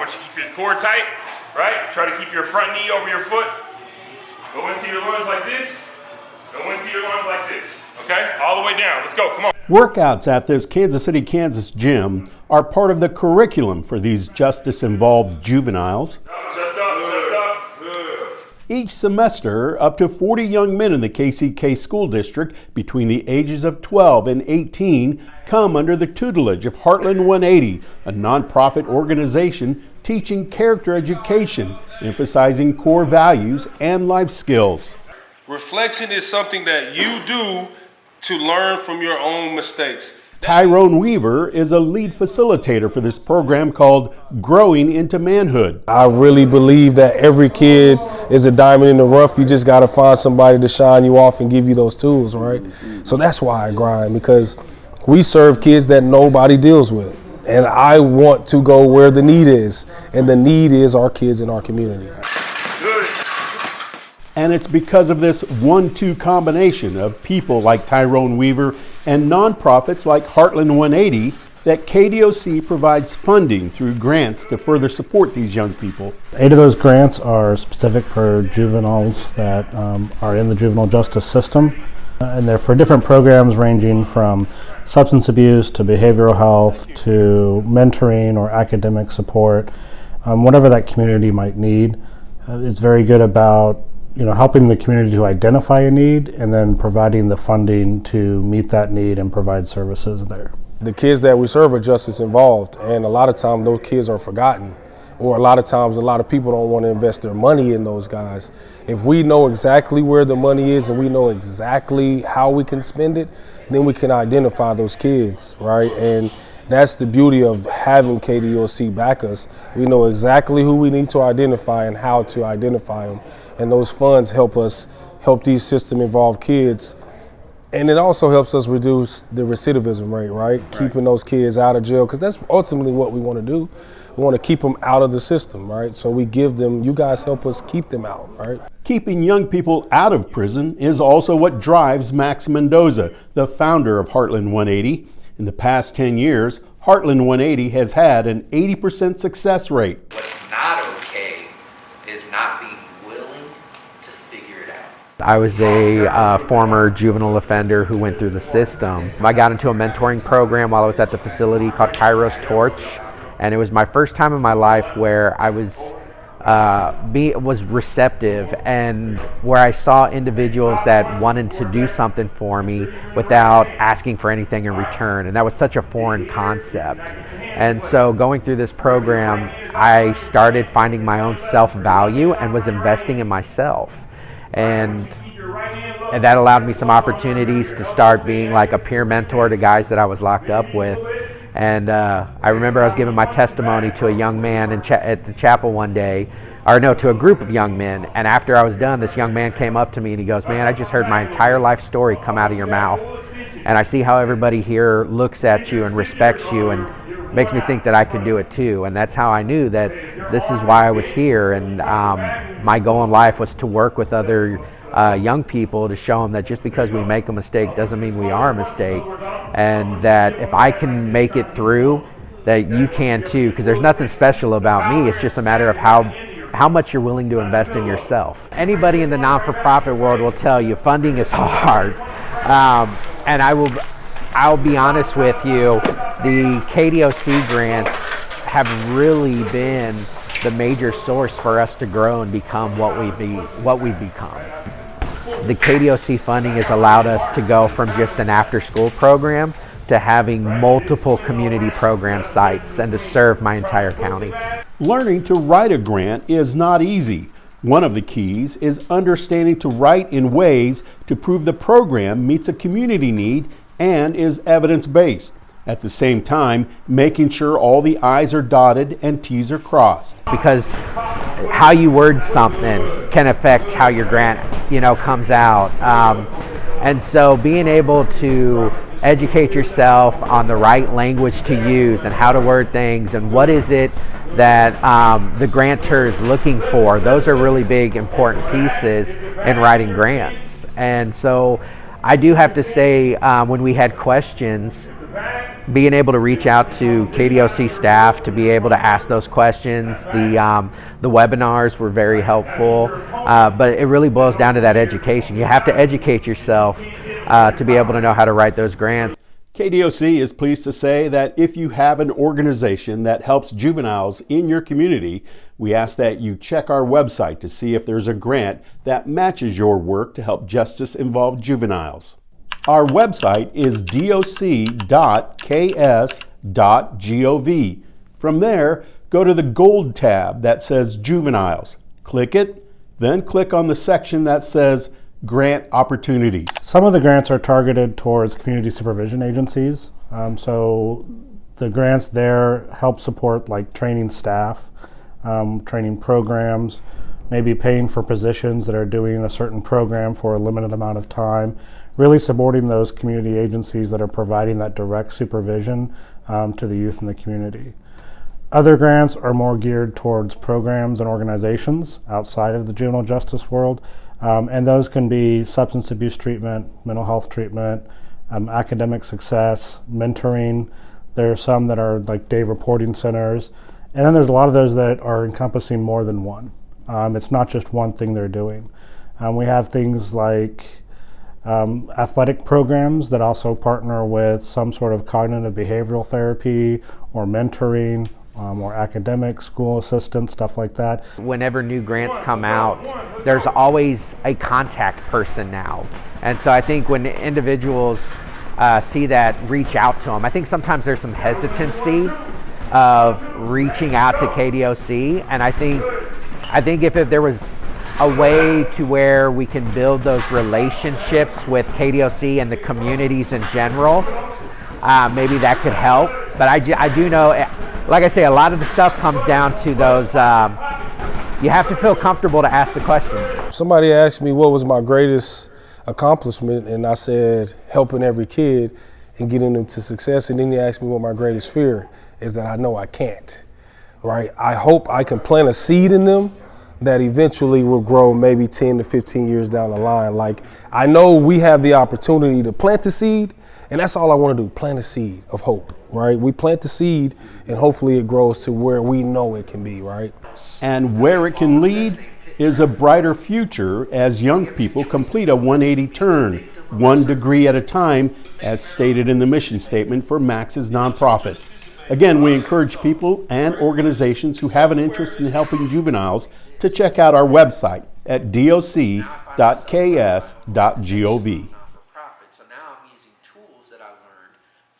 want you to keep your core tight, right? Try to keep your front knee over your foot. Go into your lunge like this. Go into your lunge like this. Okay? All the way down. Let's go. Come on. Workouts at this Kansas City, Kansas gym are part of the curriculum for these justice-involved juveniles. Chest up, chest up. Each semester, up to 40 young men in the KCK school district between the ages of 12 and 18 come under the tutelage of Heartland 180, a nonprofit organization teaching character education, emphasizing core values and life skills. Reflection is something that you do to learn from your own mistakes. Tyrone Weaver is a lead facilitator for this program called Growing into Manhood. I really believe that every kid is a diamond in the rough. You just got to find somebody to shine you off and give you those tools, right? So that's why I grind, because we serve kids that nobody deals with. And I want to go where the need is. And the need is our kids in our community. And it's because of this 1-2 combination of people like Tyrone Weaver and nonprofits like Heartland 180 that KDOC provides funding through grants to further support these young people. 8 of those grants are specific for juveniles that are in the juvenile justice system. And they're for different programs ranging from substance abuse to behavioral health to mentoring or academic support, whatever that community might need. It's very good about helping the community to identify a need and then providing the funding to meet that need and provide services there. The kids that we serve are justice involved, and a lot of times those kids are forgotten, or a lot of times a lot of people don't want to invest their money in those guys. If we know exactly where the money is and we know exactly how we can spend it, then we can identify those kids, right? And that's the beauty of having KDOC back us. We know exactly who we need to identify and how to identify them. And those funds help us help these system-involved kids. And it also helps us reduce the recidivism rate, right? Keeping those kids out of jail, because that's ultimately what we want to do. We want to keep them out of the system, right? So we give them, you guys help us keep them out, right? Keeping young people out of prison is also what drives Max Mendoza, the founder of Heartland 180. In the past 10 years, Heartland 180 has had an 80% success rate. What's not okay is not being willing to figure it out. I was a former juvenile offender who went through the system. I got into a mentoring program while I was at the facility called Kairos Torch, and it was my first time in my life where I was receptive and where I saw individuals that wanted to do something for me without asking for anything in return, and that was such a foreign concept. And so going through this program, I started finding my own self-value and was investing in myself, and that allowed me some opportunities to start being like a peer mentor to guys that I was locked up with. And I remember I was giving my testimony to a young man at the chapel one day, to a group of young men. And after I was done, this young man came up to me and he goes, "Man, I just heard my entire life story come out of your mouth. And I see how everybody here looks at you and respects you and makes me think that I could do it too." And that's how I knew that this is why I was here. And my goal in life was to work with other young people to show them that just because we make a mistake doesn't mean we are a mistake, and that if I can make it through, that you can too, because there's nothing special about me. It's just a matter of how much you're willing to invest in yourself. Anybody in the non-for-profit world will tell you funding is hard, and I'll be honest with you, the KDOC grants have really been the major source for us to grow and become what we've become. The KDOC funding has allowed us to go from just an after-school program to having multiple community program sites and to serve my entire county. Learning to write a grant is not easy. One of the keys is understanding to write in ways to prove the program meets a community need and is evidence-based. At the same time, making sure all the I's are dotted and T's are crossed. Because how you word something can affect how your grant, comes out. And so being able to educate yourself on the right language to use and how to word things and what is it that the grantor is looking for, those are really big, important pieces in writing grants. And so I do have to say, when we had questions, being able to reach out to KDOC staff to be able to ask those questions. The webinars were very helpful, but it really boils down to that education. You have to educate yourself to be able to know how to write those grants. KDOC is pleased to say that if you have an organization that helps juveniles in your community, we ask that you check our website to see if there's a grant that matches your work to help justice-involved juveniles. Our website is doc.ks.gov. From there, go to the gold tab that says Juveniles. Click it, then click on the section that says Grant Opportunities. Some of the grants are targeted towards community supervision agencies. So the grants there help support like training staff, training programs, maybe paying for positions that are doing a certain program for a limited amount of time, really supporting those community agencies that are providing that direct supervision to the youth in the community. Other grants are more geared towards programs and organizations outside of the juvenile justice world. And those can be substance abuse treatment, mental health treatment, academic success, mentoring. There are some that are like day reporting centers. And then there's a lot of those that are encompassing more than one. It's not just one thing they're doing. We have things like athletic programs that also partner with some sort of cognitive behavioral therapy or mentoring, or academic, school assistance, stuff like that. Whenever new grants come out, there's always a contact person now. And so I think when individuals see that, reach out to them. I think sometimes there's some hesitancy of reaching out to KDOC, and I think if there was a way to where we can build those relationships with KDOC and the communities in general, maybe that could help. But I do know, like I say, a lot of the stuff comes down to those, you have to feel comfortable to ask the questions. Somebody asked me what was my greatest accomplishment, and I said helping every kid and getting them to success. And then he asked me what my greatest fear is, that I know I can't, right? I hope I can plant a seed in them that eventually will grow maybe 10 to 15 years down the line. Like, I know we have the opportunity to plant the seed, and that's all I want to do, plant a seed of hope, right? We plant the seed, and hopefully it grows to where we know it can be, right? And where it can lead is a brighter future as young people complete a 180 turn, 1 degree at a time, as stated in the mission statement for Max's nonprofit. Again, we encourage people and organizations who have an interest in helping juveniles to check out our website at doc.ks.gov.